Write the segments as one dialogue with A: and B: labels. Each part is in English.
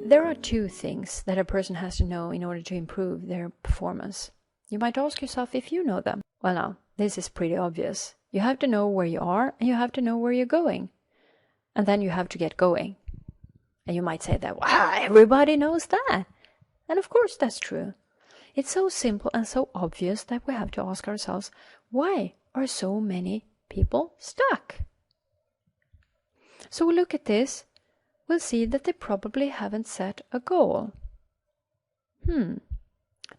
A: There are two things that a person has to know in order to improve their performance. You might ask yourself if you know them. Well, now, this is pretty obvious. You have to know where you are and you have to know where you're going. And then you have to get going. And you might say that, wow, everybody knows that. And of course that's true. It's so simple and so obvious that we have to ask ourselves, why are so many people stuck? So we'll look at this. We'll see that they probably haven't set a goal.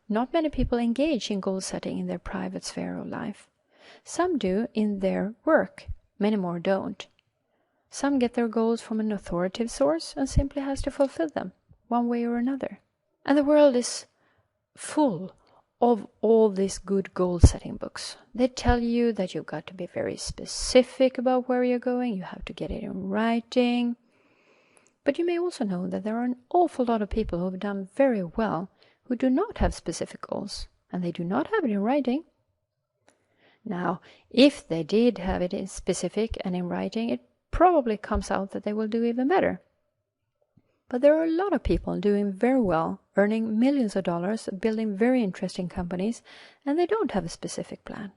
A: Not many people engage in goal setting in their private sphere of life. Some do in their work, many more don't. Some get their goals from an authoritative source and simply has to fulfill them, one way or another. And the world is full of all these good goal-setting books. They tell you that you've got to be very specific about where you're going, you have to get it in writing. But you may also know that there are an awful lot of people who have done very well who do not have specific goals, and they do not have it in writing. Now, if they did have it in specific and in writing, it probably comes out that they will do even better. But there are a lot of people doing very well, earning millions of dollars, building very interesting companies, and they don't have a specific plan.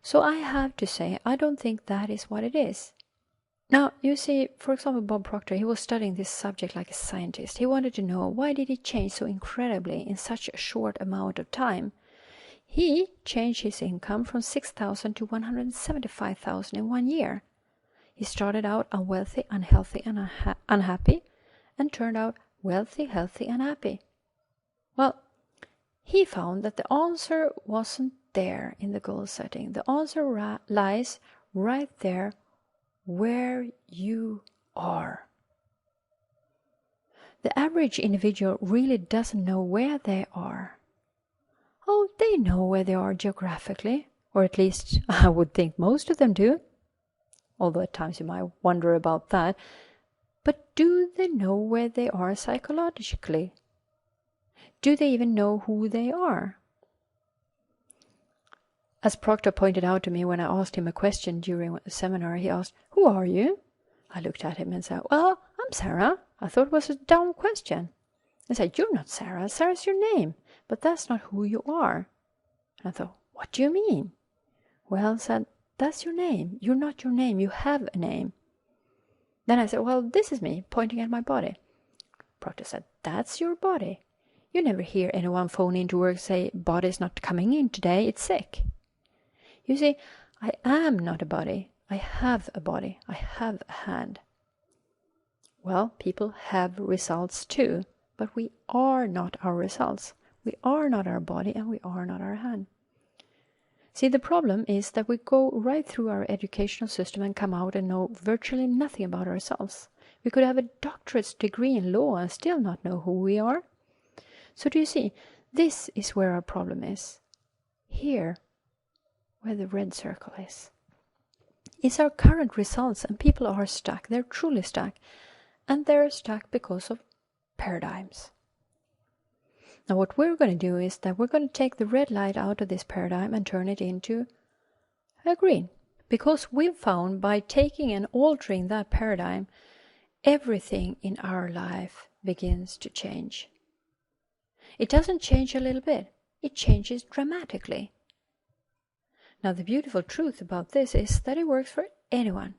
A: So I have to say, I don't think that is what it is. Now, you see, for example, Bob Proctor, he was studying this subject like a scientist. He wanted to know, why did he change so incredibly in such a short amount of time? He changed his income from $6,000 to $175,000 in 1 year. He started out unwealthy, unhealthy, and unhappy, and turned out wealthy, healthy, and happy. Well, he found that the answer wasn't there in the goal setting. The answer lies right there where you are. The average individual really doesn't know where they are. Oh, they know where they are geographically, or at least I would think most of them do. Although at times you might wonder about that. But do they know where they are psychologically? Do they even know who they are? As Proctor pointed out to me when I asked him a question during a seminar, he asked, "Who are you?" I looked at him and said, "Well, I'm Sarah." I thought it was a dumb question. I said, "You're not Sarah. Sarah's your name, but that's not who you are." And I thought, "What do you mean?" Well, said, "That's your name. You're not your name. You have a name." Then I said, "Well, this is me," pointing at my body. Proctor said, "That's your body. You never hear anyone phone into work say, 'Body's not coming in today, it's sick.' You see, I am not a body. I have a body. I have a hand." Well, people have results too, but we are not our results. We are not our body and we are not our hand. See, the problem is that we go right through our educational system and come out and know virtually nothing about ourselves. We could have a doctorate's degree in law and still not know who we are. So do you see, this is where our problem is. Here, where the red circle is. It's our current results, and people are stuck. They're truly stuck. And they're stuck because of paradigms. Now what we're going to do is that we're going to take the red light out of this paradigm and turn it into a green. Because we've found by taking and altering that paradigm, everything in our life begins to change. It doesn't change a little bit. It changes dramatically. Now the beautiful truth about this is that it works for anyone.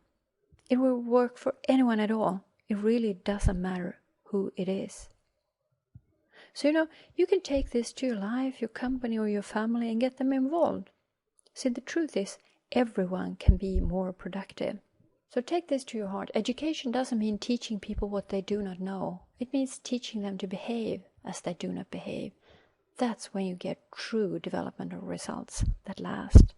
A: It will work for anyone at all. It really doesn't matter who it is. So, you can take this to your life, your company, or your family and get them involved. See, the truth is, everyone can be more productive. So take this to your heart. Education doesn't mean teaching people what they do not know. It means teaching them to behave as they do not behave. That's when you get true developmental results that last.